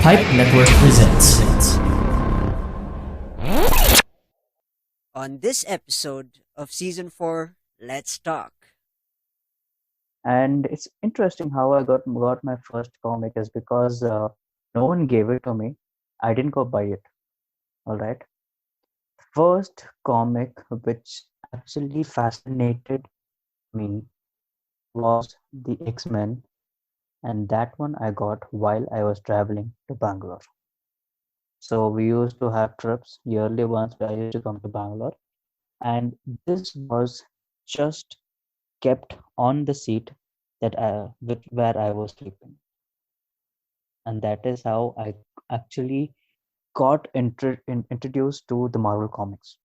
Hype Network presents. On this episode of Season 4, let's talk. And it's interesting how I got my first comic is because no one gave it to me. I didn't go buy it. All right. First comic which actually fascinated me was the X-Men, and that one I got while I was traveling to Bangalore. So we used to have trips yearly once where I used to come to Bangalore, and this was just kept on the seat where I was sleeping, and that is how I actually got introduced to the Marvel comics.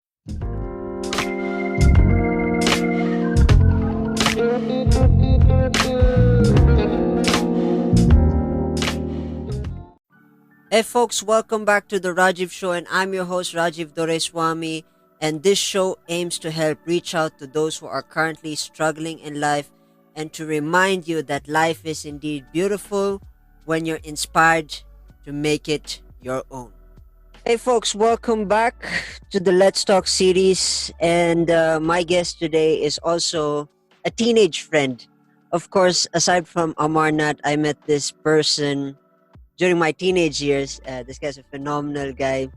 Hey folks, welcome back to the Rajiv Show, and I'm your host Rajiv Doreswamy. And this show aims to help reach out to those who are currently struggling in life and to remind you that life is indeed beautiful when you're inspired to make it your own. Hey folks, welcome back to the Let's Talk series. And my guest today is also a teenage friend. Of course, aside from Amarnath, I met this person during my teenage years. This guy's a phenomenal guy.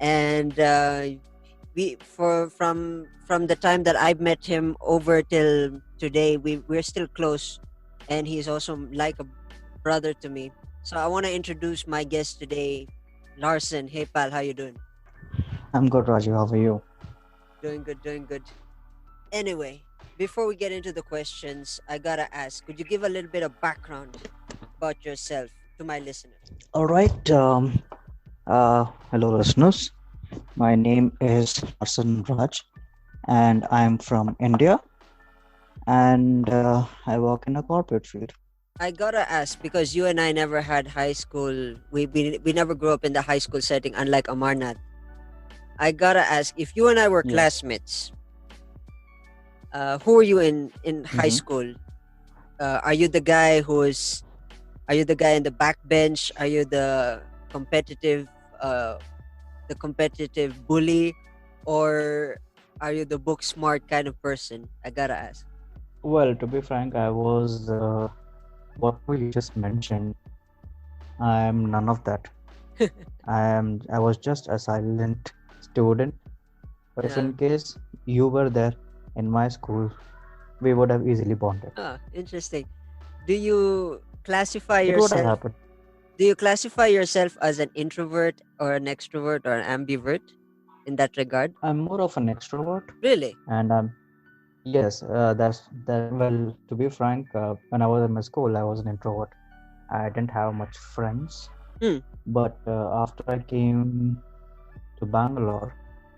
And we for from the time that I've met him over till today, we're still close, and he's also like a brother to me. So I want to introduce my guest today, Larsen. Hey pal, how you doing? I'm good, Rajiv. How are you? Doing good. Anyway, before we get into the questions, I gotta ask, could you give a little bit of background about yourself to my listeners? All right. Hello, listeners. My name is Larsen Raj, and I'm from India, and I work in a corporate field. I gotta ask because you and I never had high school. We never grew up in the high school setting, unlike Amarnath. I gotta ask, if you and I were Yes. classmates, who were you in high Mm-hmm. school? Are you the guy who's? Are you the guy in the backbench? Are you competitive, uh, the competitive bully, or are you the book smart kind of person? I gotta ask. Well, to be frank, I was whatever you just mentioned. I'm none of that. I was just a silent student. But if Yeah. in case you were there in my school, we would have easily bonded. Interesting. Do you classify It would have yourself? happened. Do you classify yourself as an introvert or an extrovert or an ambivert in that regard? I'm more of an extrovert, Really? and yes, that's that. Well, to be frank, when I was in my school, I was an introvert. I didn't have much friends, Hmm. but after I came to Bangalore,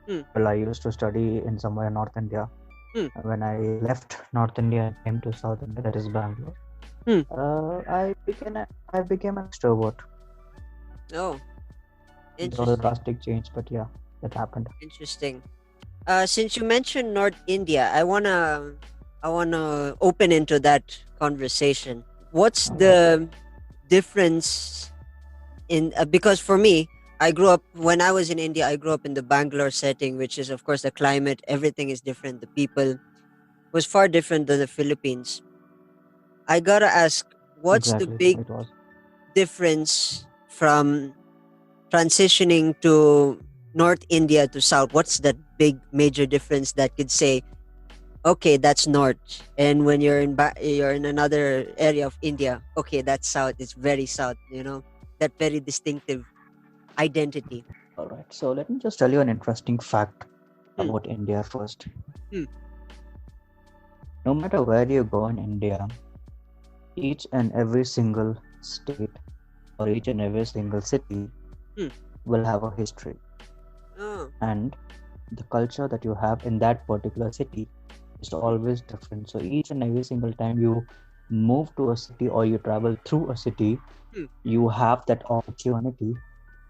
Hmm. well, I used to study in somewhere in North India. Hmm. When I left North India and came to South India, that is Bangalore, Hmm. I became an extrovert. Oh, There was a interesting. drastic change, but yeah, that happened. Interesting. Since you mentioned North India, I wanna open into that conversation. What's All right. the difference in because for me, I grew up when I was in India. I grew up in the Bangalore setting, which is of course the climate. Everything is different. The people was far different than the Philippines. I gotta ask, what's the Exactly, big it was. difference from transitioning to North India to South? What's that big major difference that could say, okay, that's North, and when you're in another area of India, okay, that's South. It's very South. That very distinctive identity. All right. So let me just tell you an interesting fact Hmm. about India first. Hmm. No matter where you go in India, each and every single state or each and every single city Hmm. will have a history, Oh. and the culture that you have in that particular city is Hmm. always different. So each and every single time you move to a city or you travel through a city, Hmm. you have that opportunity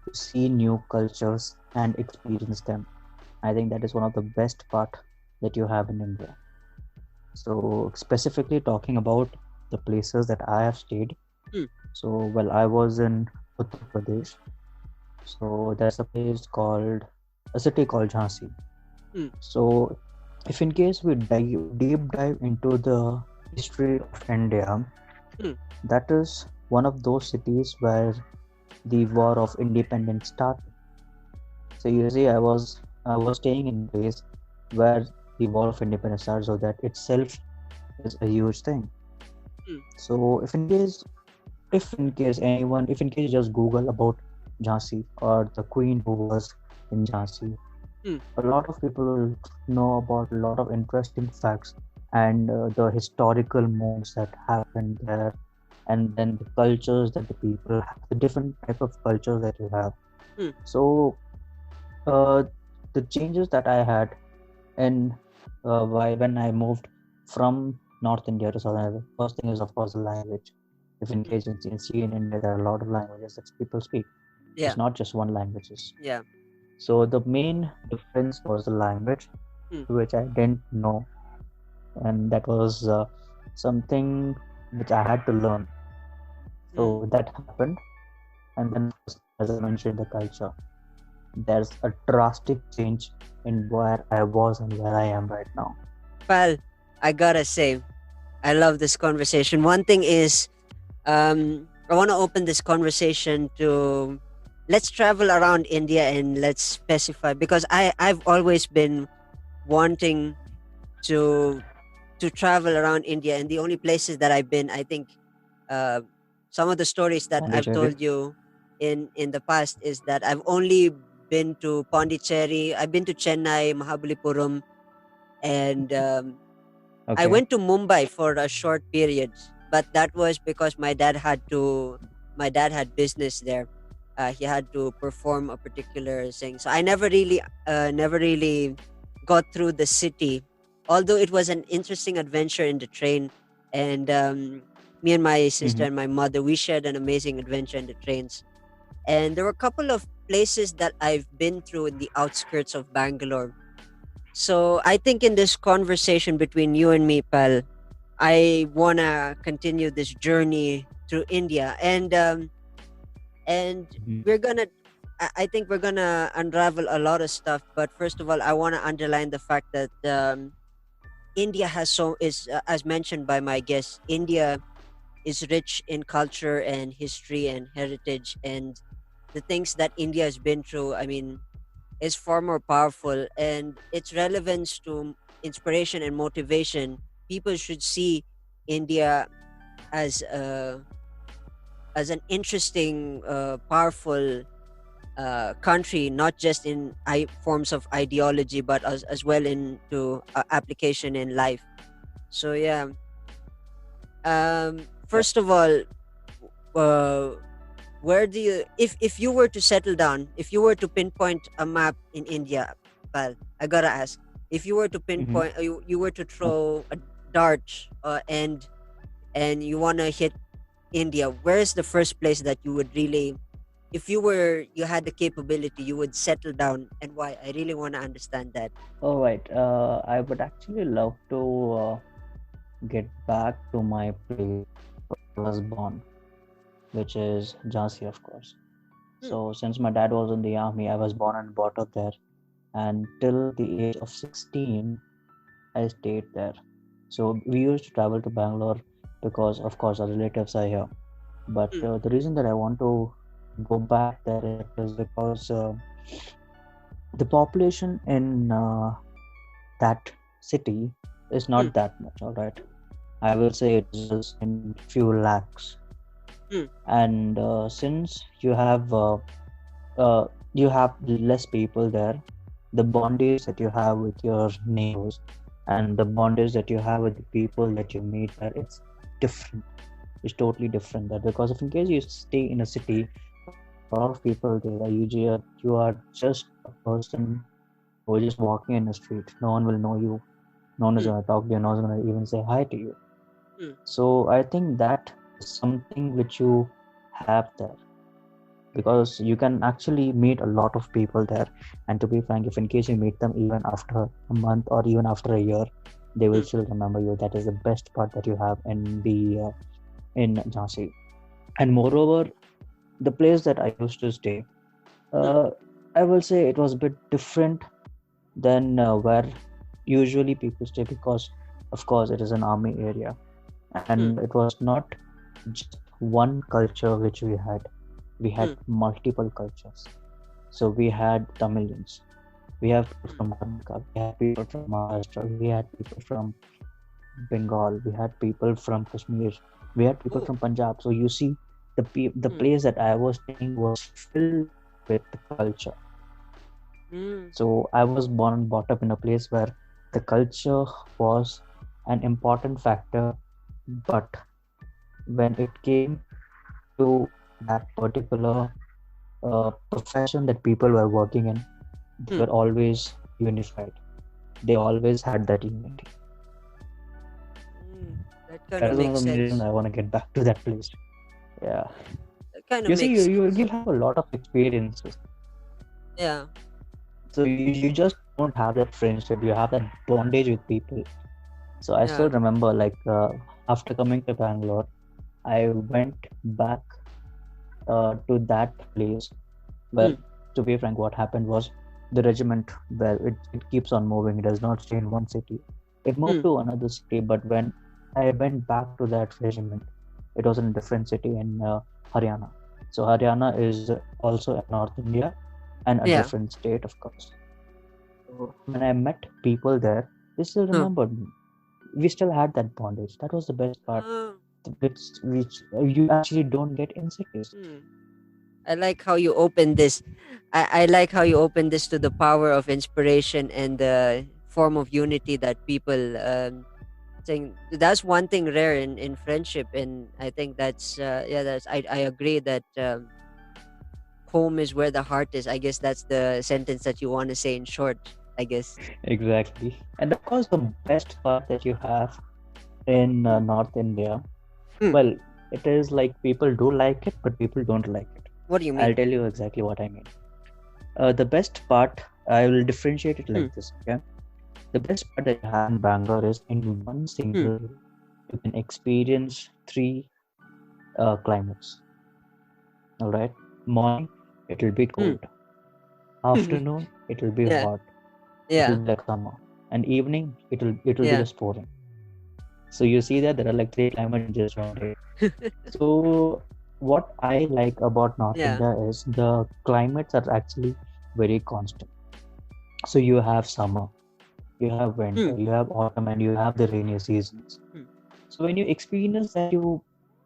to see new cultures and experience them. I think that is one of the best part that you have in India. So specifically talking about the places that I have stayed. Hmm. So well, I was in Uttar Pradesh. So there's a place called a city called Jhansi. Mm, So if in case we deep dive into the history of India, mm, that is one of those cities where the War of Independence started. So you see, I was staying in a place where the War of Independence started, so that itself is a huge thing. mm, So if in case you just Google about Jhansi or the queen who was in Jhansi, mm, a lot of people will know about a lot of interesting facts and the historical moments that happened there, and then the cultures that the people have, the different type of cultures that you have. mm, So uh, the changes that I had in when I moved from North India to Southern India, first thing is of course the language. If in mm. case you see in India, there are a lot of languages that people speak. Yeah, It's not just one languages. yeah. So the main difference was the language, Mm, which I didn't know, and that was something which I had to learn. mm. So that happened, and then of course, as I mentioned, the culture. There's a drastic change in where I was and where I am right now. Pal, I gotta say, I love this conversation. One thing is, I want to open this conversation to let's travel around India and let's specify because I've always been wanting to travel around India, and the only places that I've been, I think, uh, some of the stories that I've Pondicherry. told you in the past is that I've only been to Pondicherry, I've been to Chennai, Mahabalipuram, and I Okay. went to Mumbai for a short period, but that was because my dad had business there. He had to perform a particular thing, so I never really got through the city. Although it was an interesting adventure in the train, and me and my sister Mm-hmm. and my mother, we shared an amazing adventure in the trains. And there were a couple of places that I've been through in the outskirts of Bangalore. So I think in this conversation between you and me, pal, I wanna continue this journey through India, and Mm-hmm. we're gonna. I think we're gonna unravel a lot of stuff. But first of all, I wanna underline the fact that India has as mentioned by my guest, India is rich in culture and history and heritage, and the things that India has been through. I mean, is far more powerful, and its relevance to inspiration and motivation. People should see India as an interesting, powerful country, not just in forms of ideology, but as well into application in life. So yeah, Yeah. first of all, uh, where do you if you were to settle down, if you were to pinpoint a map in India, pal, I gotta ask, if you were to Mm-hmm. pinpoint, you were to Okay. throw a dart, and you want to hit India, where is the first place that you would really, if you had the capability, you would settle down, and why? I really want to understand that. All right. I would actually love to get back to my place where I was born, which is Jhansi, of course. Hmm, So, since my dad was in the army, I was born and brought up there. And till the age of 16, I stayed there. So, we used to travel to Bangalore because, of course, our relatives are here. But hmm, the reason that I want to go back there is because the population in that city is hmm, not that much. All right, I will say it is just in few lakhs. hmm, And since uh, you have less people there, the bondage that you have with your neighbors and the bondage that you have with the people that you meet there, it's different. It's totally different there, because if in case you stay in a city, a lot of people there, you are just a person who is just walking in the street. No one will know you. No one is hmm, going to talk to you. No one is going to even say hi to you. hmm, So I think that is something which you have there, because you can actually meet a lot of people there. And to be frank, if in case you meet them even after a month or even after a year, they will hmm, still remember you. That is the best part that you have in the in Jhansi. And moreover, the place that I used to stay, Hmm. uh, I will say it was a bit different than where usually people stay, because of course it is an army area, Hmm. and it was not just one culture which we had Hmm. multiple cultures. So we had Tamilians, we have people Hmm. from Karnataka, we had people from Maharashtra, we had people from Bengal, we had people from Kashmir, we had people Oh. from Punjab. So you see, the Hmm. place that I was staying was filled with culture. Hmm. So I was born and brought up in a place where the culture was an important factor, but when it came to that particular profession that people were working in, they Hmm. were always unified. They always had that unity. Hmm. That kind That of is one of makes the main reasons sense. I want to get back to that place. Yeah. That kind of You see, makes sense. you'll have a lot of experiences. Yeah. So you just don't have that friendship, you have that bondage with people. So I still Yeah. remember, like, after coming to Bangalore, I went back to that place where, Hmm. to be frank, what happened was the regiment, where it keeps on moving, it does not stay in one city. It moved Hmm. to another city, but when I went back to that regiment, it was in a different city in Haryana. So Haryana is also in North India and a Yeah. different state, of course. So when I met people there, they still Huh. remembered me. We still had that bondage. That was the best part, Oh. which you actually don't get in cities. Hmm. I like how you open this. I like how you open this to the power of inspiration and the form of unity that people saying. That's one thing rare in friendship, and I think that's yeah. That's I agree that home is where the heart is. I guess that's the sentence that you want to say in short. I guess. Exactly. And of course, the best part that you have in Hmm. North India, Hmm. well, it is like people do like it, but people don't like it. What do you I'll mean? tell you exactly what I mean. The best part, I will differentiate it Hmm. like this, okay? The best part that you have in Bangalore is in one Hmm. single day, you can experience three climates. All right. Morning, it will be Hmm. cold. Afternoon, it will be Yeah. hot. It will Yeah. be like summer. And evening, it will be Yeah. just pouring. So you see that there are like three climates in just one day. So what I like about North Yeah. India is the climates are actually very constant. So you have summer, you have Hmm. winter, you have autumn, and you have the rainy seasons. Hmm. So when you experience that,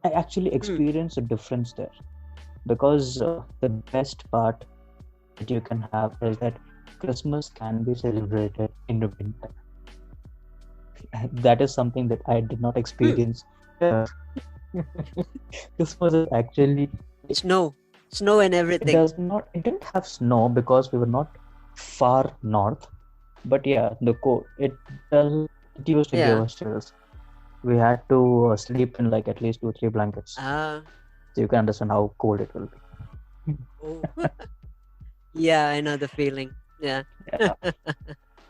I actually Hmm. experience a difference there, because the best part that you can have is that Christmas can be celebrated in the winter. That is something that I did not Hmm. experience here. Christmas is actually like, Snow. Snow and everything. it didn't have snow because we were not far north, but yeah, the cold, does it used to give Yeah. us chills. We had to sleep in like at least two, three blankets. Ah. So you can understand how cold it will be. Oh. Yeah, I know the feeling. Yeah. Yeah,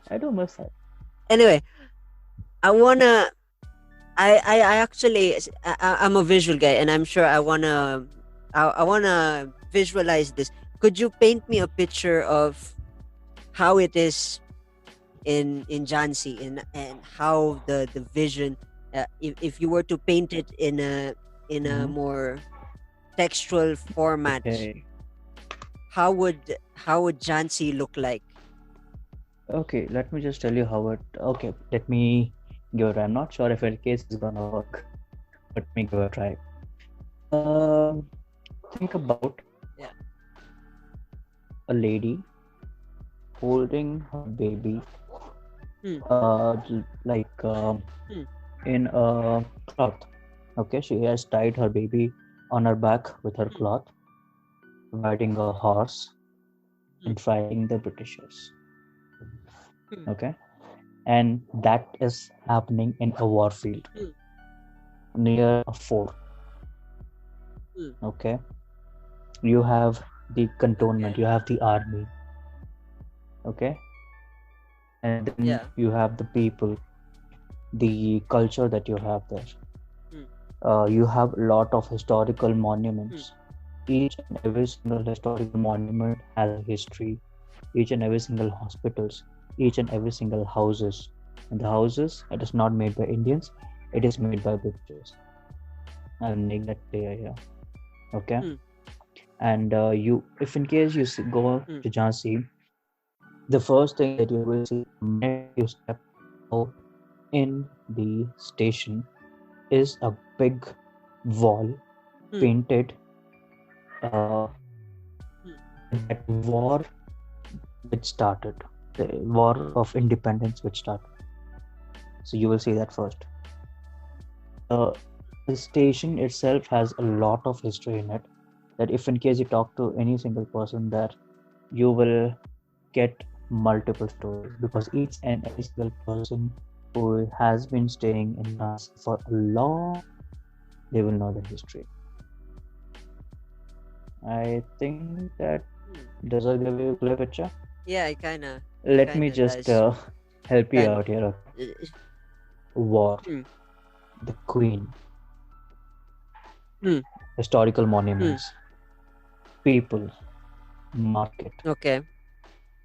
I do miss that. Anyway, I wanna. I actually I'm a visual guy, and I'm sure I wanna visualize this. Could you paint me a picture of how it is in Jansi, and how the vision, if you were to paint it in a Mhm. more textual format, Okay. how would Jansi look like? Okay, let me just tell you how it. Okay, let me give it. I'm not sure if in case is gonna work, but let me give it a try. Um, think about Yeah. a lady holding her baby, Hmm. like Hmm. in a cloth. Okay, she has tied her baby on her back with her Hmm. cloth, riding a horse Hmm. and fighting the Britishers. Hmm. Okay, and that is happening in a war field Hmm. near a fort. Hmm. Okay, you have the cantonment, Okay. you have the army. Okay, and then Yeah. you have the people, the culture that you have there. Hmm. You have a lot of historical Hmm. monuments. Each and every single historical monument has a history. Each and every single hospitals, each and every single houses. And the houses, it is not made by Indians, it is made by Britishers. I'll make that clear here. Okay. Hmm. And you, if in case you go Hmm. to Jhansi, the first thing that you will see the minute you step out in the station is a big wall Hmm. painted uh, Hmm. with that war which started, the war of independence which started. So you will see that first. The, the station itself has a lot of history in it. That if in case you talk to any single person there, you will get multiple stories because each and every single person who has been staying in Jhansi for a long, they will know the history. I think that Hmm. does that give you a clear picture? Yeah, it kinda, Let me kinda just does. help you Kind. out here. Okay? uh, War, Hmm. the Queen, Hmm. historical Hmm. monuments, people, market, Okay.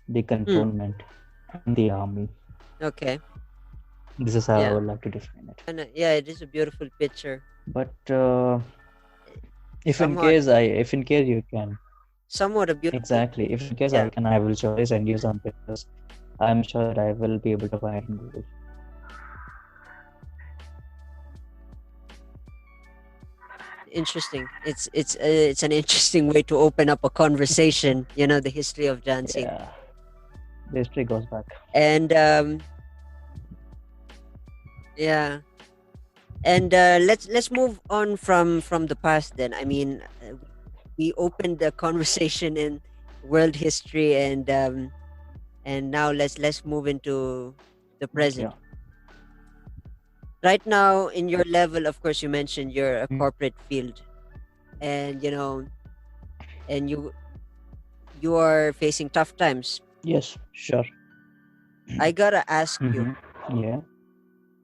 the Hmm. cantonment, and the army. Okay. This is how I Yeah. would like to define it. And yeah, it is a beautiful picture. But Somewhat, if in case you can, somewhat a beautiful. exactly, if in case I Yeah. can, I will surely send you some pictures. I'm sure that I will be able to find it in Google. Interesting. It's an interesting way to open up a conversation. You know, the history of Jansi. Yeah, the history goes back. And yeah. And let's move on from the past then. I mean, we opened the conversation in world history, and now let's move into the Yeah. present. Right now, in your level, of course, you mentioned you're a Mm. corporate field, and and you are facing tough times. Yes, sure. I gotta ask you. Yeah.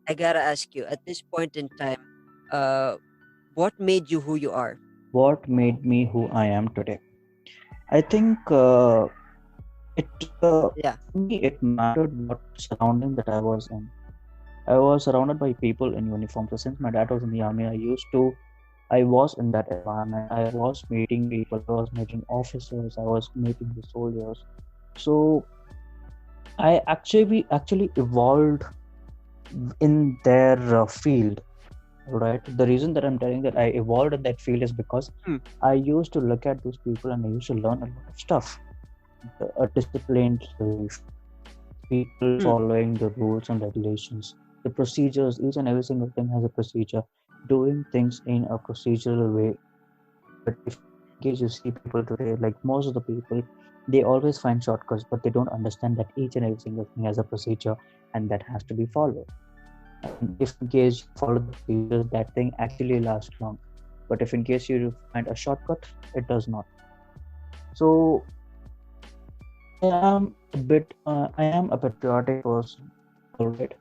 I gotta ask you. At this point in time, uh, what made you who you are? What made me who I am today? I think it Yeah. for me it mattered what surrounding that I was in. I was surrounded by people in uniform. So since my dad was in the army, I was in that environment. I was meeting people. I was meeting officers. I was meeting the soldiers. So I actually evolved in their field. Right. The reason that I'm telling that I evolved in that field is because Hmm. I used to look at those people and I used to learn a lot of stuff. A disciplined life, people Hmm. following the rules and regulations, the procedures, each and every single thing has a procedure, doing things in a procedural way. But if in case you see people today, like most of the people, they always find shortcuts, but they don't understand that each and every single thing has a procedure and that has to be followed. And if in case you follow the procedures, that thing actually lasts long. But if in case you find a shortcut, it does not. So I am a patriotic person, all right.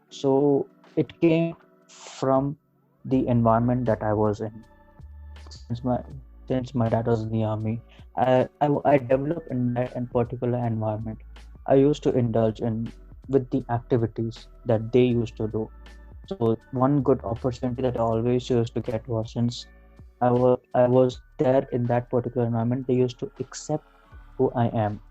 So it came from the environment that I was in. Since my dad was in the army, I developed in that in particular environment. I used to indulge in with the activities that they used to do. So one good opportunity that I always used to get was since I was there in that particular environment, they used to accept who I am.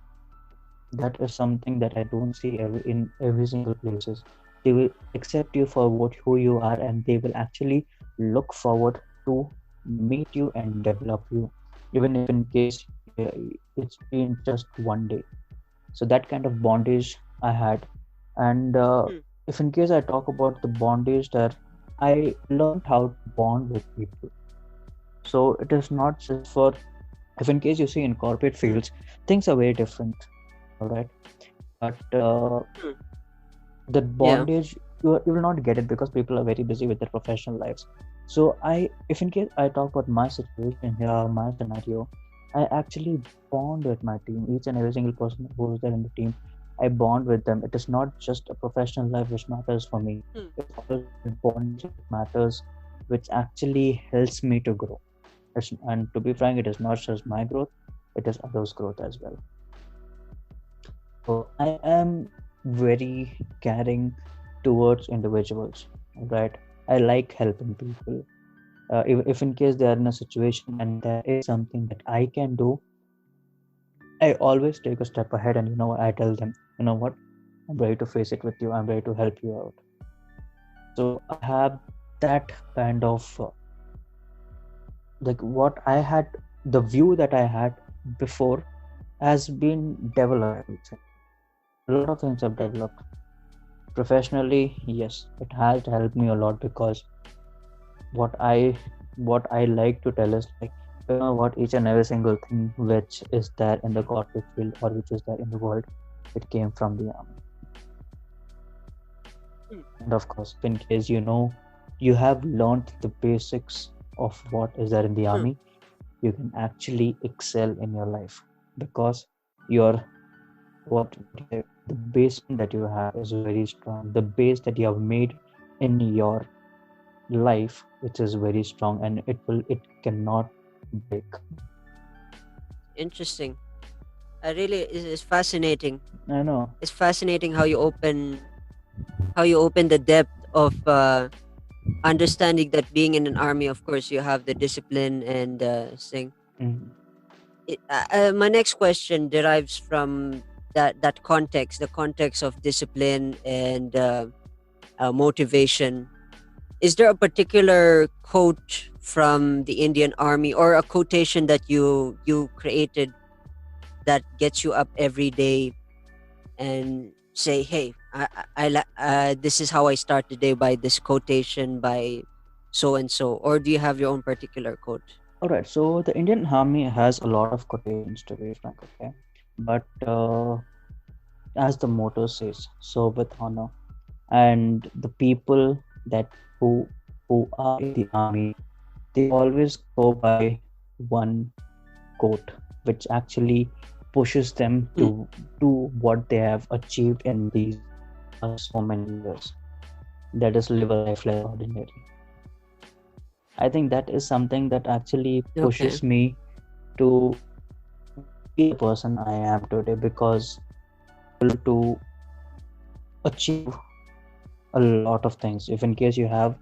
That is something that I don't see in every single places. They will accept you for what who you are, and they will actually look forward to meet you and develop you, even if in case it's been just one day. So that kind of bondage I had, and Hmm. if in case I talk about the bondage that I learned how to bond with people. So it is not just for if in case you see in corporate Hmm. fields, things are very different. All right, but Hmm. that Yeah. bondage you will not get it because people are very busy with their professional lives. So if in case I talk about my situation here, my scenario, I actually bond with my team, each and every single person who is there in the team. I bond with them. It is not just a professional life which matters for me. Hmm. It's always that bondage that matters, which actually helps me to grow. And to be frank, it is not just my growth, it is others' growth as well. So I am very caring towards individuals, right? I like helping people. If in case they are in a situation and there is something that I can do, I always take a step ahead and I tell them, you know what, I'm ready to face it with you. I'm ready to help you out. So I have that kind of like what I had, the view that I had before has been developed, I would say. A lot of things have developed. Professionally, yes, it has helped me a lot because what I what I like to tell is like, what, each and every single thing which is there in the corporate field or which is there in the world, it came from the army. And of course, in case you have learned the basics of what is there in the Hmm. army, you can actually excel in your life because your what you say, the basement that you have is very strong. The base that you have made in your life, which is very strong, and it cannot break. Interesting. Really, it's fascinating. I know. It's fascinating how you open the depth of understanding that being in an army, of course, you have the discipline and thing. Mhm. My next question derives from that context, the context of discipline and motivation. Is there a particular quote from the Indian Army or a quotation that you created that gets you up every day and say, "Hey, this is how I start the day by this quotation by so and so," or do you have your own particular quote? All right. So the Indian Army has a lot of quotations, to be frank. Okay, but as the motto says, so with honor, and the people that who are in the army, they always go by one quote, which actually pushes them Hmm. to do what they have achieved in these last so many years. That is live a life less ordinary. I think that is something that actually Okay. pushes me to be the person I am today because to achieve a lot of things. If in case you have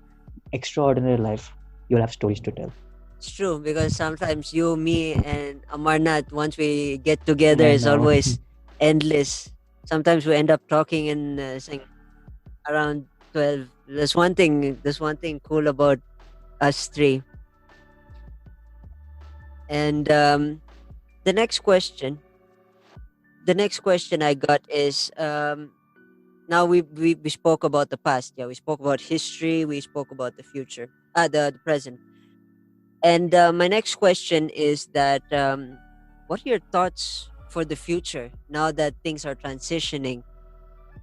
extraordinary life, you'll have stories to tell. It's true because sometimes you, me, and Amarnath, once we get together, I is know. always endless. Sometimes we end up talking and saying around 12. There's one thing. There's one thing cool about us three. And the next question, the next question I got is now we spoke about the past. Yeah, we spoke about history. We spoke about the future. The present. And my next question is that what are your thoughts for the future now that things are transitioning?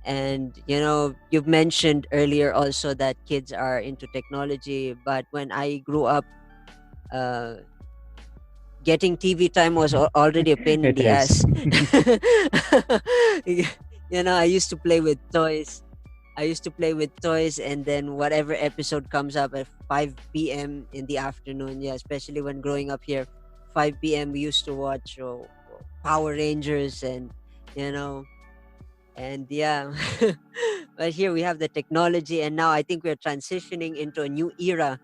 And you've mentioned earlier also that kids are into technology, but when I grew up, uh, getting TV time was already a pain in It the is. ass. I used to play with toys. I used to play with toys, and then whatever episode comes up at 5 p.m. in the afternoon, yeah, especially when growing up here, 5 p.m. we used to watch Power Rangers you know, and yeah. But here we have the technology, and now I think we're transitioning into a new era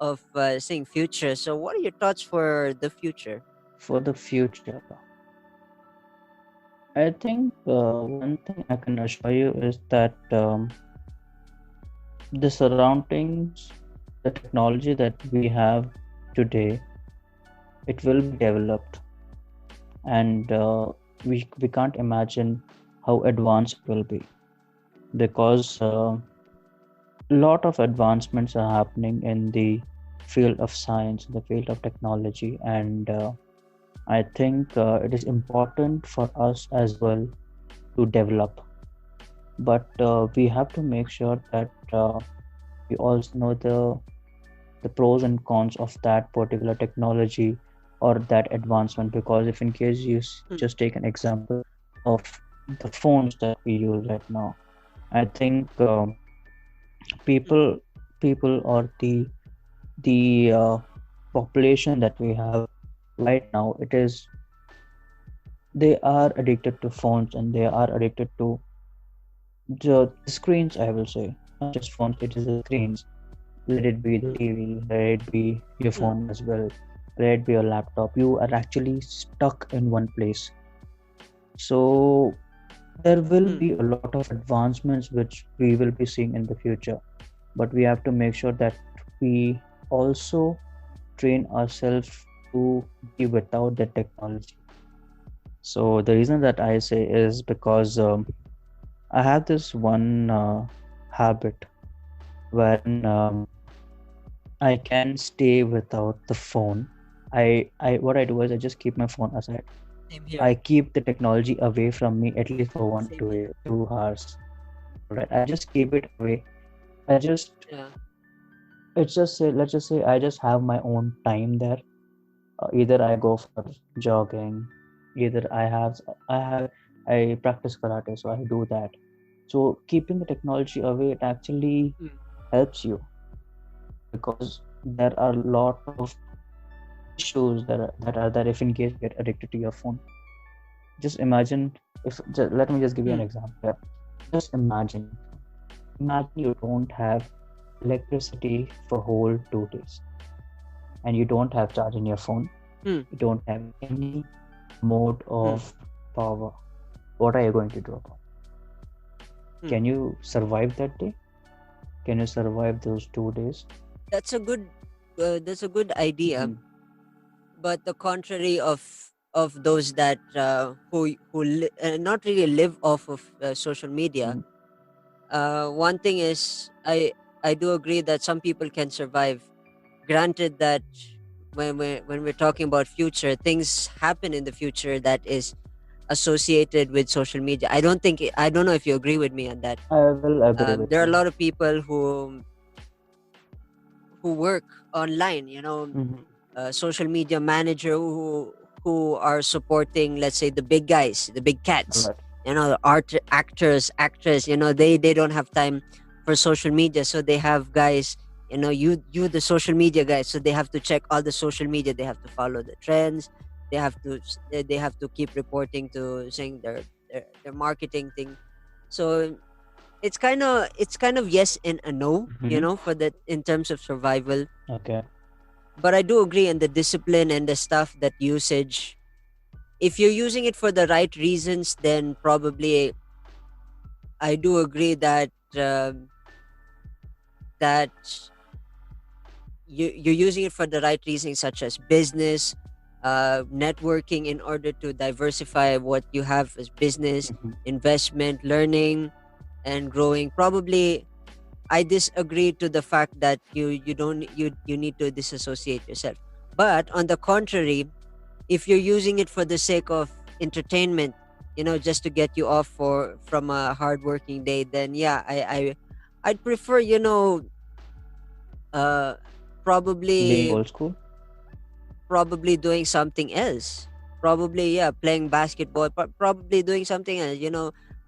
of seeing future. So, what are your thoughts for the future? For the future, I think one thing I can assure you is that the surroundings, the technology that we have today, it will be developed, and we can't imagine how advanced it will be because a lot of advancements are happening in the field of science, in the field of technology, and I think it is important for us as well to develop. But we have to make sure that we also know the pros and cons of that particular technology or that advancement. Because if in case you Hmm. just take an example of the phones that we use right now, I think Hmm. people or the population that we have right now, it is they are addicted to phones and they are addicted to the screens, I will say. Not just phones, it is the screens. Let it be the TV, let it be your phone as well, let it be your laptop. You are actually stuck in one place. So there will be a lot of advancements which we will be seeing in the future, but we have to make sure that we also train ourselves to be without the technology. So the reason that I say is because I have this one habit wherein I can stay without the phone. I what I do is I just keep my phone aside. Same here. I keep the technology away from me at least for one, Same two, here. 2 hours. Right? I just keep it away. I just Yeah. it's just say let's just say I just have my own time there. Either I go for jogging, either I practice karate, so I do that. So keeping the technology away, it actually helps you because there are a lot of issues that are there if in case you get addicted to your phone. Just imagine if let me just give you an example here. Just imagine you don't have electricity for whole 2 days and you don't have charge in your phone. You don't have any mode of power. What are you going to do about it? Can you survive that day? Can you survive those 2 days? That's a good idea. But the contrary of those that not really live off of social media. One thing is, I do agree that some people can survive. Granted that when we're talking about future, things happen in the future that is associated with social media. I don't know if you agree with me on that. I will agree with There are a you. lot of people who work online, social media manager who are supporting, let's say, the big guys, the big cats, Right. the actors, actress, they don't have time for social media, so they have guys, you the social media guys, so they have to check all the social media, they have to follow the trends, they have to keep reporting to saying their marketing thing. So it's kind of yes and a no, for that in terms of survival. Okay. But I do agree in the discipline and the stuff, that usage. If you're using it for the right reasons, then probably I do agree that you're using it for the right reasons, such as business, networking, in order to diversify what you have as business, investment, learning, and growing. Probably I disagree to the fact that you need to disassociate yourself. But on the contrary, if you're using it for the sake of entertainment, just to get you off from a hardworking day, then yeah, I'd prefer, uh Being probably old school. probably doing something else. Probably, yeah, playing basketball, probably doing something else,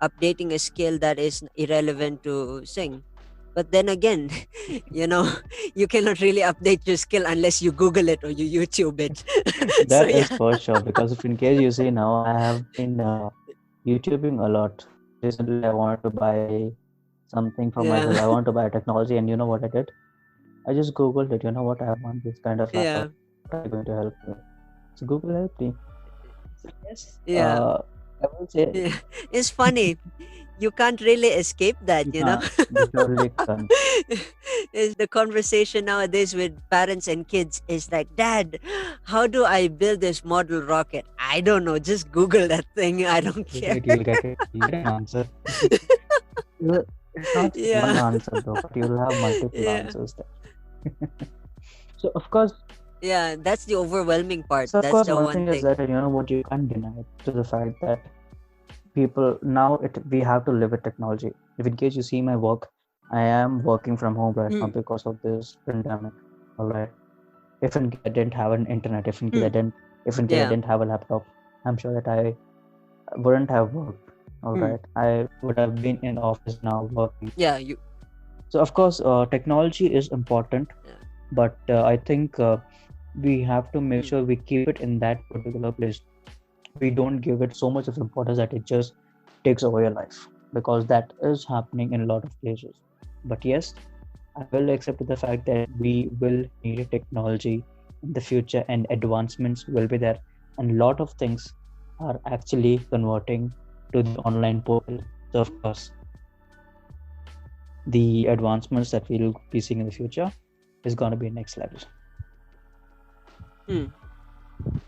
updating a skill that is irrelevant to sing. But then again, you know, you cannot really update your skill unless you Google it or you YouTube it. So That is yeah, for sure. Because if in case you say now, I have been YouTubing a lot. Recently, I wanted to buy something for yeah, myself. I want to buy technology, and you know what I did? I just Googled it. You know what? I want this kind of yeah, laptop. What are you going to help me? So Google helped me. So yes, yeah, I will say yeah. It's funny. You can't really escape that, you can't. You surely can't. Is the conversation nowadays with parents and kids is like, Dad, how do I build this model rocket? I don't know. Just Google that thing. I don't You'll care. get, you'll get it. You'll get an answer. It's not just one Yeah. answer though, but you'll have multiple Yeah. answers there. So of course, Yeah. That's the overwhelming part. so of That's course, the one one thing is thing. that what you can't deny to the fact that people now we have to live with technology. If in case you see my work, I am working from home right now Mm. because of this pandemic. All right. If in case I didn't have an internet, Mm. if in case I Yeah. didn't have a laptop, I'm sure that I wouldn't have worked. All Mm. right. I would have been in office now working. Yeah. You. So of course, technology is important, Yeah. but I think we have to make Mm. sure we keep it in that particular place. We don't give it so much of importance that it just takes over your life, because that is happening in a lot of places. But yes, I will accept the fact that we will need a technology in the future and advancements will be there, and a lot of things are actually converting to the online portal. So of course, the advancements that we'll be seeing in the future is going to be next level. Mm.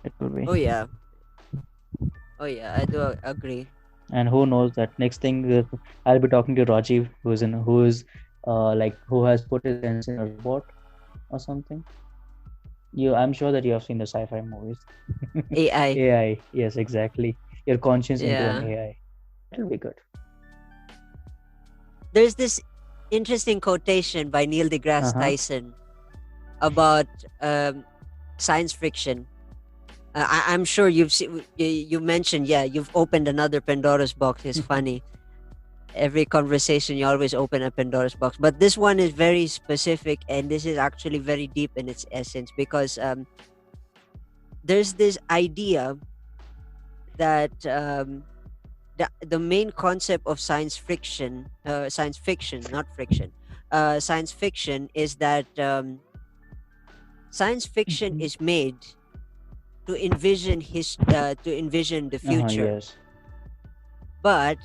It will be. Oh yeah. Oh yeah, I do agree. And who knows that next thing, I'll be talking to Rajiv, who has put his hands in a robot or something. I'm sure that you have seen the sci-fi movies. AI. AI, yes, exactly. Your conscience into an Yeah. AI. It'll be good. There's this interesting quotation by Neil deGrasse Uh-huh. Tyson about science fiction. I'm sure you've seen, you mentioned, yeah, you've opened another Pandora's box. It's funny. Every conversation, you always open a Pandora's box. But this one is very specific, and this is actually very deep in its essence because there's this idea that the main concept of science fiction, not friction, science fiction is that science fiction Mhm. is made to envision the Uh-huh, future. yes. But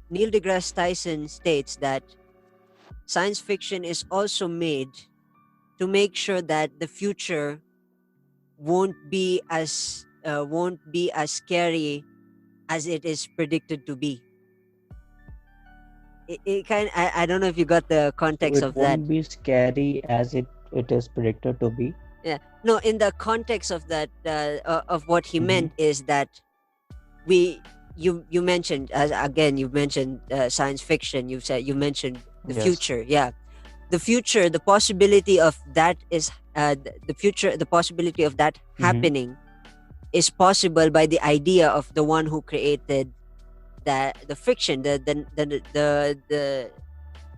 Neil deGrasse Tyson states that science fiction is also made to make sure that the future won't be as scary as it is predicted to be. I don't know if you got the So context it of that. won't be scary as it is predicted to be. Yeah, no, in the context of that, of what he Mm-hmm. meant is that we you mentioned, as again you mentioned, science fiction. You mentioned the Yes. future. Yeah, the future, the possibility of that is the future, the possibility of that Mm-hmm. happening is possible by the idea of the one who created the fiction, the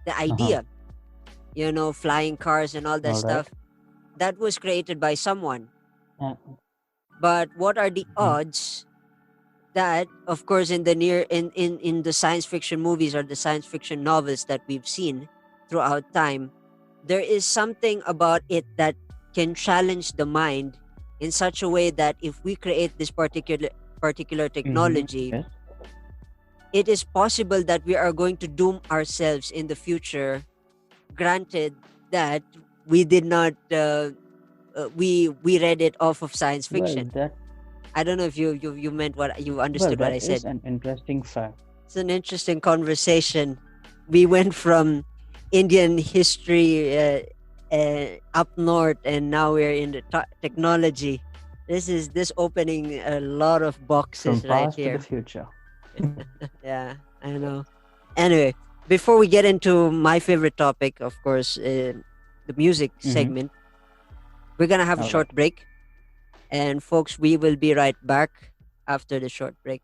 Uh-huh. idea, flying cars and all that All right. stuff, that was created by someone. Uh, But what are the mhm. odds that, of course, in the in the science fiction movies or the science fiction novels that we've seen throughout time, there is something about it that can challenge the mind in such a way that if we create this particular Mm-hmm. technology, Yes. it is possible that we are going to doom ourselves in the future, granted that we did not we read it off of science Well, fiction. that I don't know if you meant what you well, understood what I that is said. an interesting fact. It's an interesting conversation. We went from Indian history up north, and now we're in the technology. This opening a lot of From boxes right past to the here. future. Yeah, I know. Anyway, before we get into my favorite topic, of course, the music Mm-hmm. segment, we're gonna have a All right. short break, and folks, we will be right back after the short break.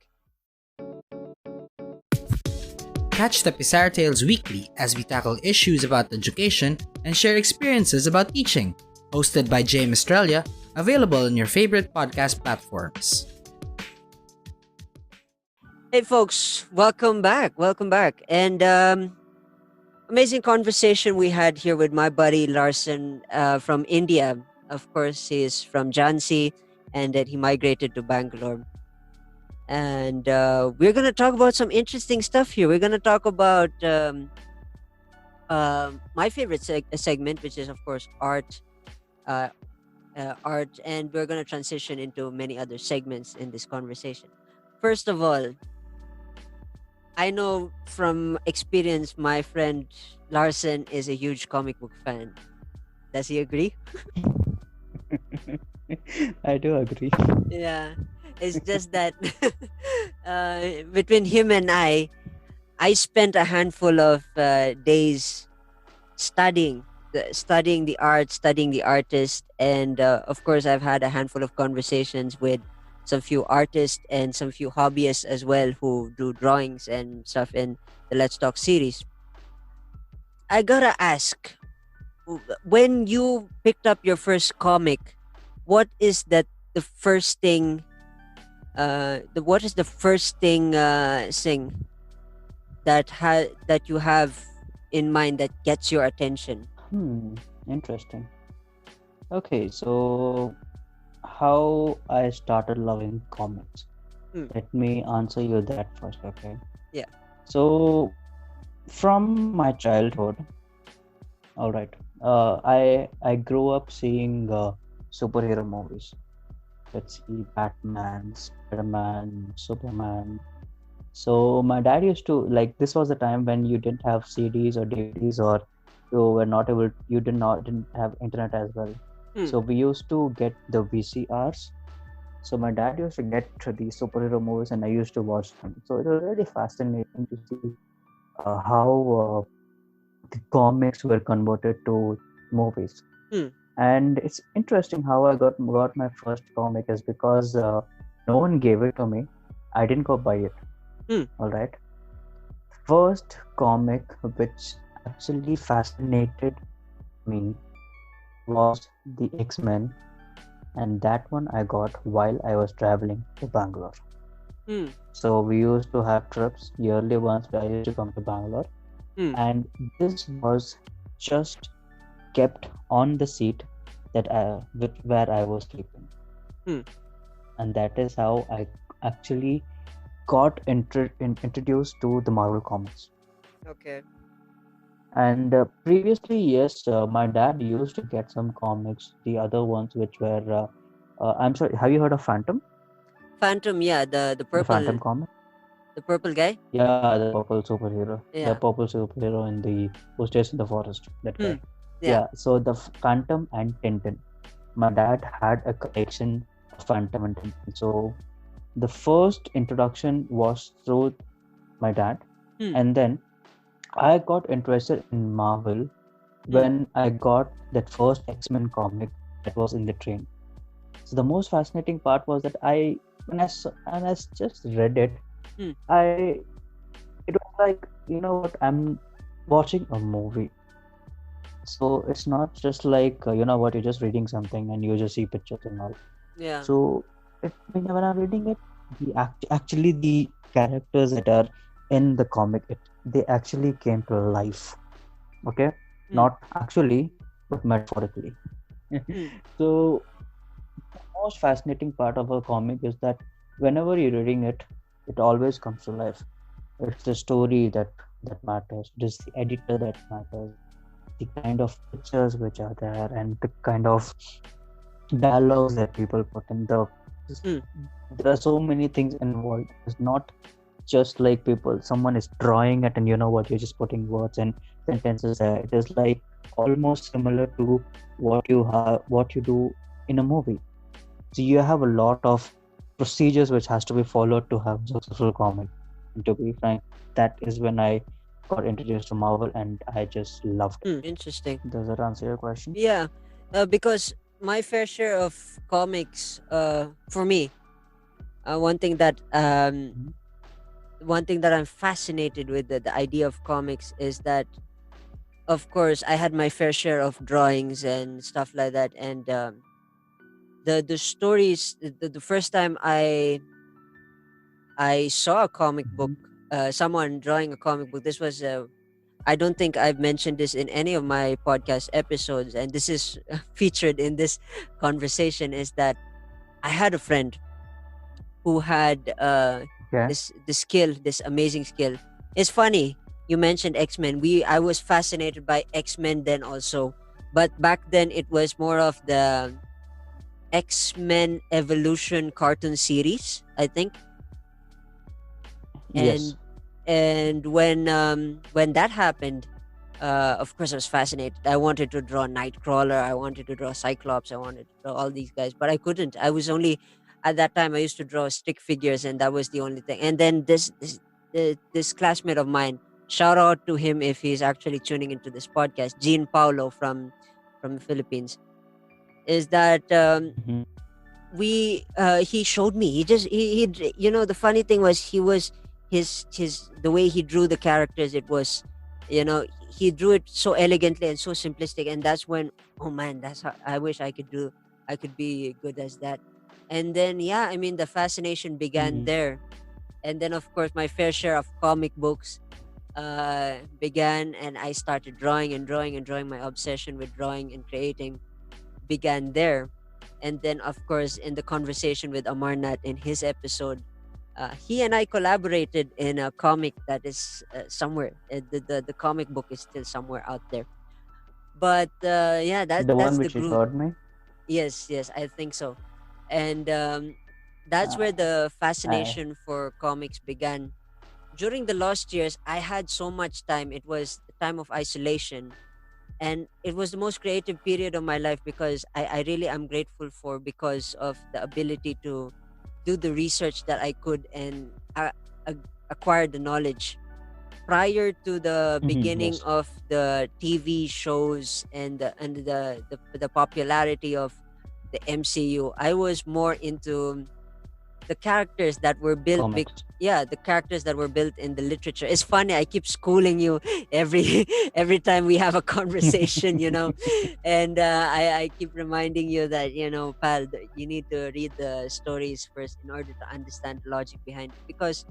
Catch the Pizarra Tales weekly as we tackle issues about education and share experiences about teaching. Hosted by James Australia, available on your favorite podcast platforms. Hey, folks, welcome back. Welcome back. And amazing conversation we had here with my buddy Larsen from India. Of course, he's from Jhansi, and then he migrated to Bangalore. And we're going to talk about some interesting stuff here. We're going to talk about my favorite segment, which is, of course, uh, art. And we're going to transition into many other segments in this conversation. First of all, I know from experience, my friend Larsen is a huge comic book fan. Does he agree? I do agree. Yeah. It's just that between him and I spent a handful of days studying the art, studying the artist, and of course, I've had a handful of conversations with some few artists and some few hobbyists as well who do drawings and stuff in the Let's Talk series. I gotta ask, when you picked up your first comic, what is that the first thing what is the first thing thing that you have in mind that gets your attention? Hmm, interesting. Okay, so how I started loving comics. Hmm. Let me answer you that first, okay? Yeah. So, from my childhood, all right, I grew up seeing superhero movies. Let's see, Batman, Spider-Man, Superman. So my dad used to like this was the time when you didn't have CDs or DVDs or you didn't have internet as well. Hmm. So we used to get the VCRs. So my dad used to get to the superhero movies and I used to watch them. So it was really fascinating to see how the comics were converted to movies. Hmm. And it's interesting how I got my first comic is because no one gave it to me. I didn't go buy it. Hmm. All right. First comic which actually fascinated me was the X-Men, and that one I got while I was traveling to Bangalore. Hmm. So we used to have trips yearly once where I used to come to Bangalore, Hmm. and this was just kept on the seat where I was sleeping, Hmm. and that is how I actually got introduced to the Marvel comics. Okay. And previously, yes, my dad used to get some comics, the other ones which were, I'm sorry, have you heard of Phantom? Phantom, yeah, The Phantom comic? the purple guy. Yeah, the purple superhero. The Yeah. purple superhero who stays in the forest, that Hmm. guy. Yeah. Yeah, so the Phantom and Tintin. My dad had a collection of Phantom and Tintin. So the first introduction was through my dad. Hmm. And then I got interested in Marvel Hmm. when I got that first X-Men comic that was in the train. So the most fascinating part was that when I just read it, Hmm. I it was like, you know what, I'm watching a movie. So it's not just like, you know what, you're just reading something and you just see pictures and all. Yeah. So when I'm reading it, actually the characters that are in the comic, they actually came to life. Okay, Hmm. not actually, but metaphorically. Hmm. So the most fascinating part of a comic is that whenever you're reading it, it always comes to life. It's the story that matters. It is the editor that matters. The kind of pictures which are there and the kind of dialogues that people put in. Hmm. There are so many things involved. It's not just like someone is drawing it and you know what, you're just putting words and sentences there. It is like almost similar to what you do in a movie. So you have a lot of procedures which has to be followed to have a successful comic. And to be frank, that is when I got introduced to Marvel and I just loved it. Interesting. Does that answer your question? Yeah, because my fair share of comics, for me, one thing that Mhm. I'm fascinated with the idea of comics is that, of course, I had my fair share of drawings and stuff like that, and the stories. The first time I saw a comic book, Mhm. someone drawing a comic book. This was I don't think I've mentioned this in any of my podcast episodes, and this is featured in this conversation. Is that I had a friend who had Okay. this skill, this amazing skill. It's funny you mentioned X-Men. I was fascinated by X-Men then also, but back then it was more of the X-Men Evolution cartoon series, I think. Yes. And when that happened, of course I was fascinated. I wanted to draw Nightcrawler, I wanted to draw Cyclops, I wanted to draw all these guys, but I couldn't. I was only At that time I used to draw stick figures, and that was the only thing. And then this classmate of mine, shout out to him if he's actually tuning into this podcast, Jean Paulo from the Philippines, is that Mhm. we he showed me. The funny thing was, his the way he drew the characters, it was, he drew it so elegantly and so simplistic, and that's when, oh man, that's how I wish I could do. I could be good as that. And then yeah, I mean the fascination began Mm-hmm. there. And then of course my fair share of comic books began, and I started drawing and drawing and drawing. My obsession with drawing and creating began there. And then of course in the conversation with Amarnath in his episode, he and I collaborated in a comic that is somewhere. The comic book is still somewhere out there. But yeah, The that's one the which you group. showed me. Yes, yes, I think so. And that's Uh, where the I fascination for comics began. During the last years, I had so much time. It was the time of isolation, and it was the most creative period of my life because I really am grateful for, because of the ability to do the research that I could, and acquire the knowledge. Prior to the mm-hmm, beginning yes. of the TV shows and the popularity of the MCU, I was more into the characters that were built Comics. yeah, the characters that were built in the literature. It's funny, I keep schooling you every every time we have a conversation, and I keep reminding you that, pal, you need to read the stories first in order to understand the logic behind it, because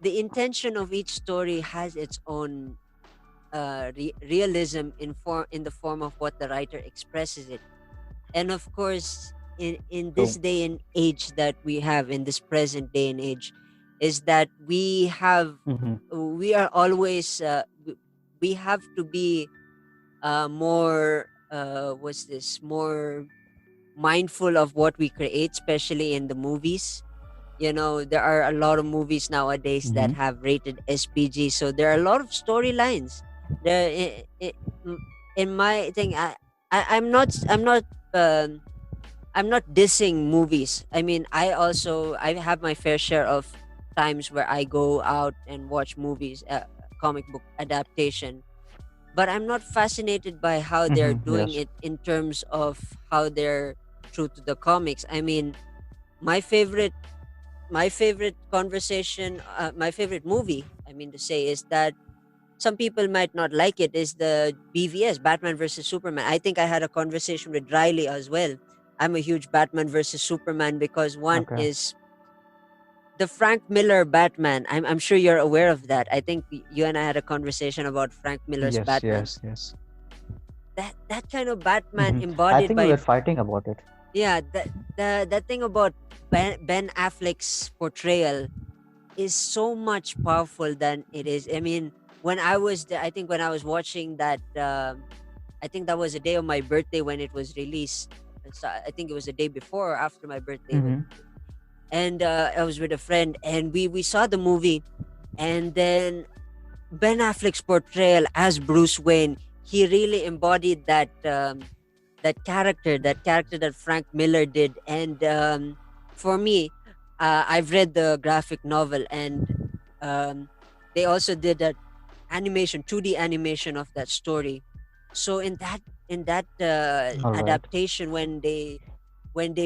the intention of each story has its own realism in the form of what the writer expresses it. And of course, in this True. day and age that we have, in this present day and age, is that Mm-hmm. we are always we have to be more what's this more mindful of what we create, especially in the movies. There are a lot of movies nowadays that Mm-hmm. have rated SPG, so there are a lot of storylines there. M- in my thing, um, I'm not dissing movies. I mean, I have my fair share of times where I go out and watch movies, comic book adaptation. But I'm not fascinated by how they're Mm-hmm. doing Yes. it in terms of how they're true to the comics. I mean, my favorite my favorite movie, I mean to say, is that some people might not like it, is the BVS, Batman versus Superman. I think I had a conversation with Riley as well. I'm a huge Batman versus Superman because one Okay. is the Frank Miller Batman. I'm sure you're aware of that. I think you and I had a conversation about Frank Miller's Yes. Batman. Yes. Yes. That kind of Batman Mm-hmm. I embodied think we were by, fighting about it. yeah, that thing about Ben Affleck's portrayal is so much powerful than it is. I mean, when I was I think when I was watching that, I think that was the day of my birthday when it was released. So I think it was the day before or after my birthday. Mm-hmm. And I was with a friend, and we saw the movie, and then Ben Affleck's portrayal as Bruce Wayne, he really embodied that character that Frank Miller did. And for me, I've read the graphic novel, and um, they also did that animation, 2D animation of that story. So in that All right. adaptation, when they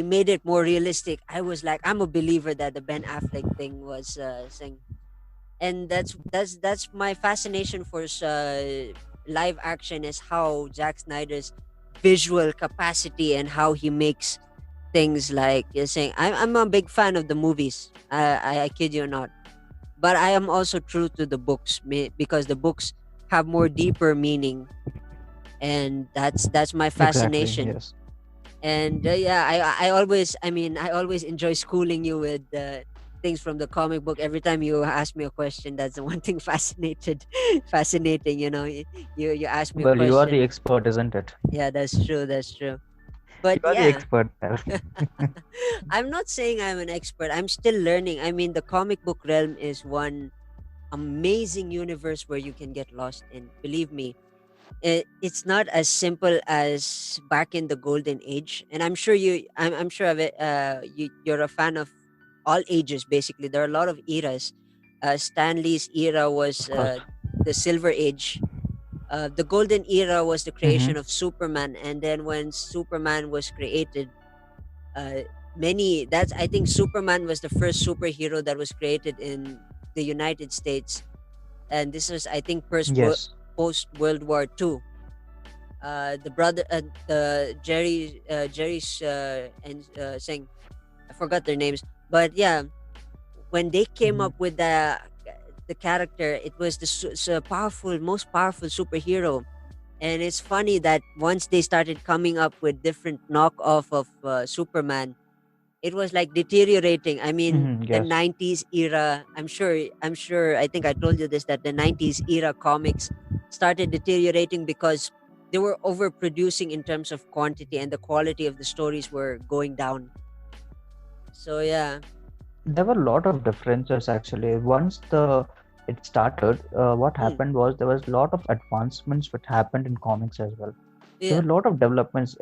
made it more realistic, I was like, I'm a believer that the Ben Affleck thing was saying. And that's my fascination for live action, is how Zack Snyder's visual capacity and how he makes things, like you're saying. I'm a big fan of the movies. I kid you not. But I am also true to the books, because the books have more deeper meaning, and that's my Exactly. fascination. Yes. And yeah, I always enjoy schooling you with things from the comic book. Every time you ask me a question, that's the one thing fascinating. You ask me a Well, you are the question. expert, isn't it? Yeah, that's true. That's true. You But are the yeah, expert, pal. I'm not saying I'm an expert. I'm still learning. I mean, the comic book realm is one amazing universe where you can get lost in. Believe me, it's not as simple as back in the golden age. And I'm sure of it, you're a fan of all ages. Basically, there are a lot of eras. Stanley's era was Of course. the silver age. The golden era was the Mm-hmm. creation of Superman, and then when Superman was created, uh, many that's I think Superman was the first superhero that was created in the United States. And this was, I think, Yes. post World War II. The brother, Jerry's and saying, I forgot their names, but yeah, when they came Mhm. up with the character, it was the powerful, most powerful superhero. And it's funny that once they started coming up with different knockoff of Superman, it was like deteriorating. I mean, Mhm. the Yes. 90s era, I'm sure, I think I told you this, that the 90s era comics started deteriorating because they were overproducing in terms of quantity, and the quality of the stories were going down. So yeah. There were a lot of differences actually. Once the it started, what Mm, happened was there was a lot of advancements which happened in comics as well. There yeah. were a lot of developments.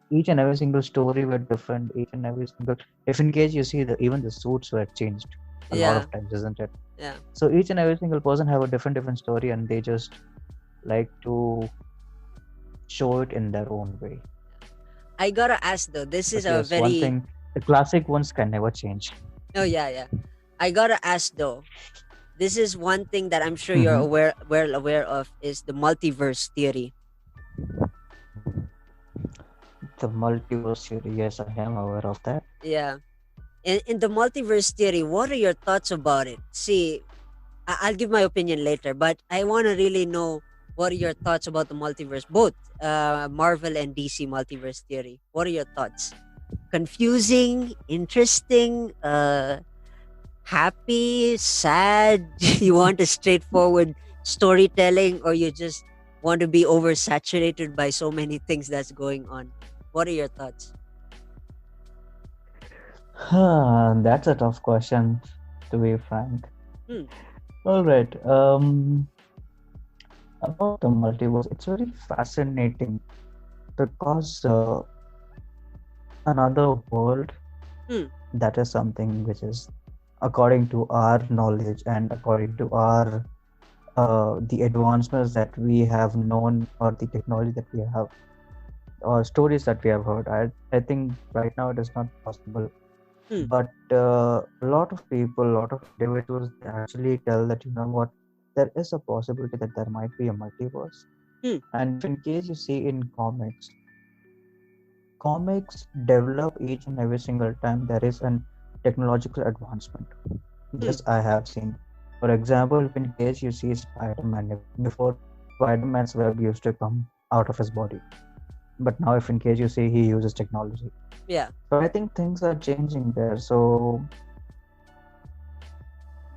Each and every single story were different. Each and every single, if in case you see the even the suits were changed a lot Yeah. of times, isn't it? Yeah. So each and every single person have a different story, and they just like to show it in their own way. I gotta ask though, this is But a yes, one very. thing, the classic ones can never change. Oh yeah, yeah. I gotta ask though, this is one thing that I'm sure you're Hmm. aware of, is the multiverse theory. The multiverse theory, yes, I am aware of that. Yeah. In the multiverse theory, what are your thoughts about it? See, I'll give my opinion later, but I want to really know what are your thoughts about the multiverse, both Marvel and DC multiverse theory. What are your thoughts? Confusing, interesting, happy, sad? You want a straightforward storytelling, or you just want to be oversaturated by so many things that's going on? What are your thoughts? That's a tough question, to be frank. Hmm. All right. About the multiverse, it's very fascinating because another world, Hmm. that is something which is, according to our knowledge and according to our the advancements that we have known, or the technology that we have, or stories that we have heard. I think right now it is not possible. Hmm. But a lot of people, a lot of individuals, they actually tell that, you know what, there is a possibility that there might be a multiverse. Hmm. And if in case you see in comics, comics develop each and every single time there is an technological advancement. Hmm. This I have seen. For example, if in case you see Spider-Man, before Spider-Man's web used to come out of his body, but now if in case you see he uses technology. Yeah. So I think things are changing there. So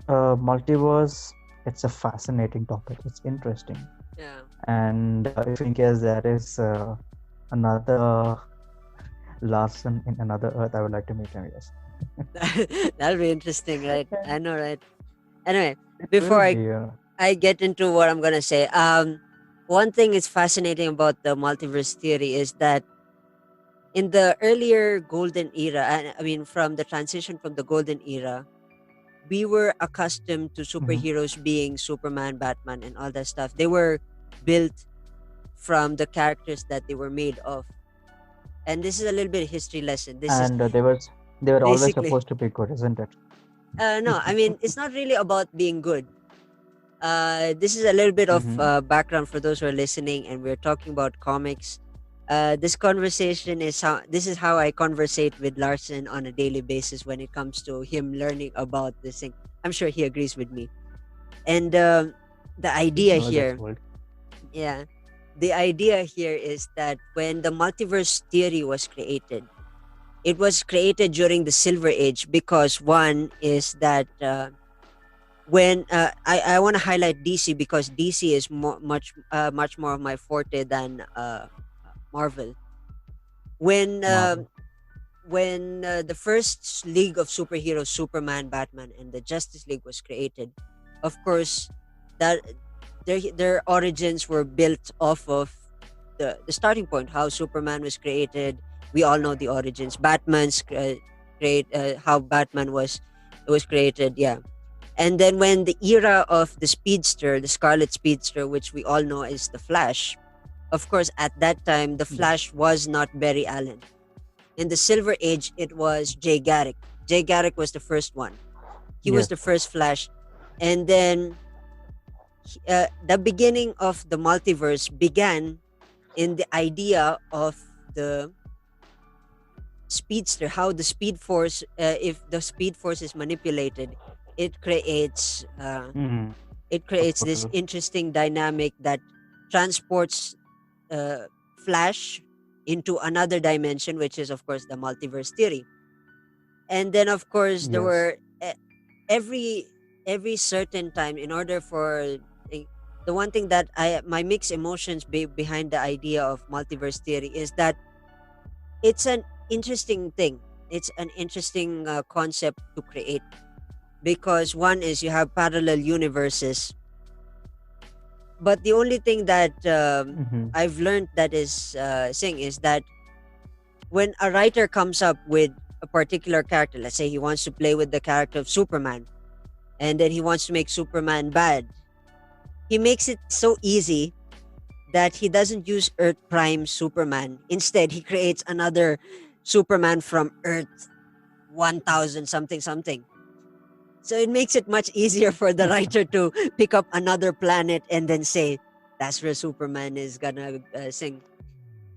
multiverse, it's a fascinating topic. It's interesting. Yeah. And if in case there is another Larsen in another Earth, I would like to meet him. Yes, That'll be interesting, right? I know, right? Anyway, it before will I be. I get into what I'm gonna say, one thing is fascinating about the multiverse theory is that in the earlier golden era, I mean, from the transition from the golden era, we were accustomed to Mhm. superheroes being Superman, Batman, and all that stuff. They were built from the characters that they were made of. And this is a little bit of history lesson. This is And they were always basically, supposed to be good, isn't it? no, I mean, it's not really about being good. This is a little bit of Hmm. background for those who are listening, and we're talking about comics. This conversation is how this is how I conversate with Larson on a daily basis when it comes to him learning about this thing. I'm sure he agrees with me. And the He idea never gets here, old. yeah, the idea here is that when the multiverse theory was created, it was created during the Silver Age because one is that when I want to highlight DC because DC is much more of my forte than Marvel. When Marvel. the first League of Superheroes, Superman, Batman, and the Justice League was created, of course, that their origins were built off of the starting point, how Superman was created. We all know the origins. Batman's create how Batman was created. Yeah. And then when the era of the speedster, the Scarlet Speedster, which we all know is the Flash, of course, at that time, the Yes. Flash was not Barry Allen. In the Silver Age, it was Jay Garrick. Jay Garrick was the first one. He was Yes. the first Flash. And then the beginning of the multiverse began in the idea of the speedster, how the speed force, if the speed force is manipulated, it creates uh, Mm-hmm. it A creates this portal. interesting dynamic that transports uh, Flash into another dimension, which is of course the multiverse theory. And then of course there Yes. were every every certain time, in order for eh, the one thing that I my mixed emotions behind the idea of multiverse theory is that it's an interesting thing. It's an interesting concept to create, because one is you have parallel universes, but the only thing that Mm-hmm. I've learned that is saying is that when a writer comes up with a particular character, let's say he wants to play with the character of Superman, and then he wants to make Superman bad, he makes it so easy that he doesn't use Earth Prime Superman. Instead, he creates another Superman from Earth 1000 something something. So it makes it much easier for the writer to pick up another planet and then say, that's where Superman is gonna sing.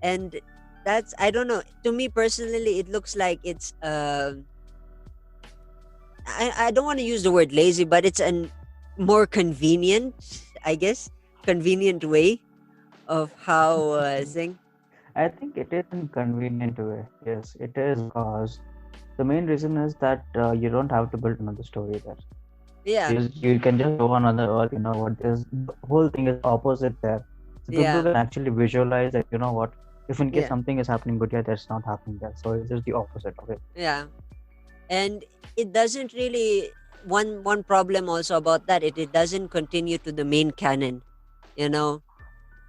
And that's, I don't know. To me personally, it looks like it's I don't want to use the word lazy, but it's an more convenient, I guess, convenient way of how thing. I think it is in convenient way. Yes, it is because the main reason is that you don't have to build another story there. Yeah, You can just go on another earth. You know what? There's the whole thing is opposite there, so people yeah, can actually visualize that. You know what? If in case yeah, something is happening, but yeah, that's not happening there. So it's just the opposite of it. yeah. And it doesn't really, one problem also about that, it doesn't continue to the main canon, you know.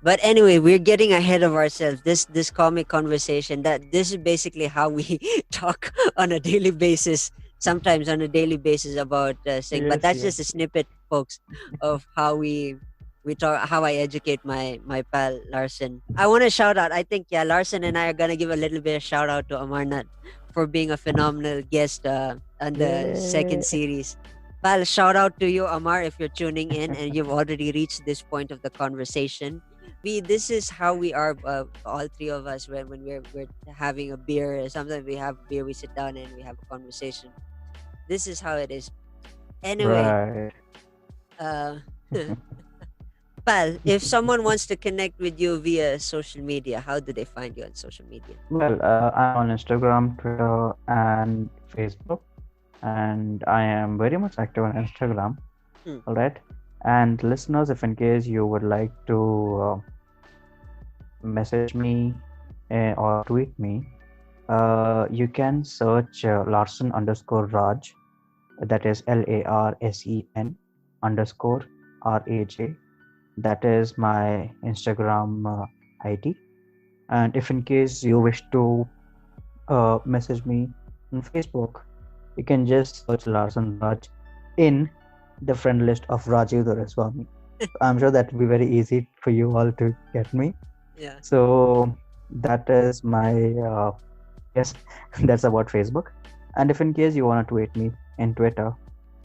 But anyway, we're getting ahead of ourselves. This comic conversation, that this is basically how we talk on a daily basis, sometimes on a daily basis about thing. But Yes, that's just a yes. snippet, folks, of how we talk, how I educate my pal Larson. I want to shout out. I think, yeah, Larson and I are gonna give a little bit of shout out to Amarnath for being a phenomenal guest on the second Yay. series. Pal, shout out to you, Amar, if you're tuning in and you've already reached this point of the conversation. We This is how we are, all three of us, when we're having a beer. Sometimes we have beer, we sit down and we have a conversation. This is how it is. Anyway, Right. uh pal, if someone wants to connect with you via social media, how do they find you on social media? Well, I'm on Instagram, Twitter, and Facebook, and I am very much active on Instagram. Hmm. All right. And listeners, if in case you would like to message me or tweet me, you can search Larsen underscore Raj. That is LARSEN underscore RAJ. That is my Instagram ID. And if in case you wish to message me on Facebook, you can just search Larsen Raj in the friend list of Rajiv Doreswamy. I'm sure that will be very easy for you all to get me. Yeah. So that is my yes, that's about Facebook. And if in case you want to tweet me in Twitter,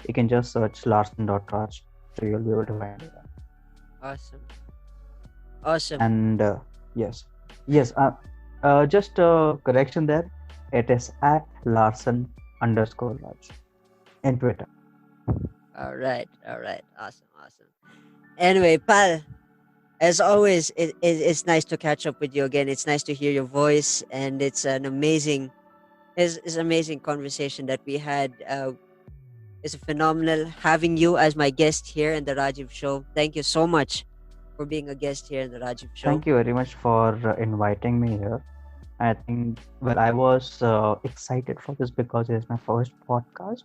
you can just search Larsen.Raj. So you'll be able to find it. Awesome. Awesome. And yes, yes. Just a correction there. It is at Larsen underscore Raj in Twitter. All right. All right. Awesome. Awesome. Anyway, pal, as always, it's nice to catch up with you again. It's nice to hear your voice, and it's amazing conversation that we had. It's phenomenal having you as my guest here in the Rajiv Show. Thank you so much for being a guest here in the Rajiv Show. Thank you very much for inviting me here. I think, well, I was excited for this because it is my first podcast,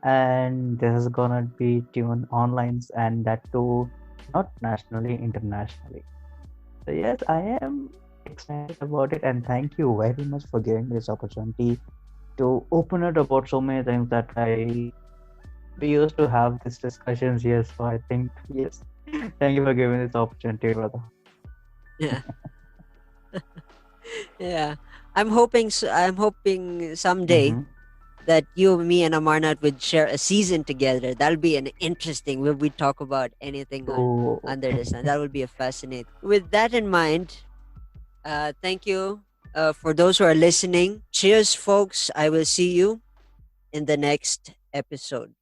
and this is gonna be tuned online, and that too, not nationally, internationally. So yes, I am excited about it, and thank you very much for giving me this opportunity to open it about so many things that we used to have these discussions. Yes, so I think yes, thank you for giving this opportunity, brother. Yeah. Yeah. I'm hoping someday Mm-hmm. that you, me, and Amarnath would share a season together. That'll be an interesting. Where we talk about anything So under the sun. That would be a fascinating. With that in mind, Thank you for those who are listening. Cheers, folks. I will see you in the next episode.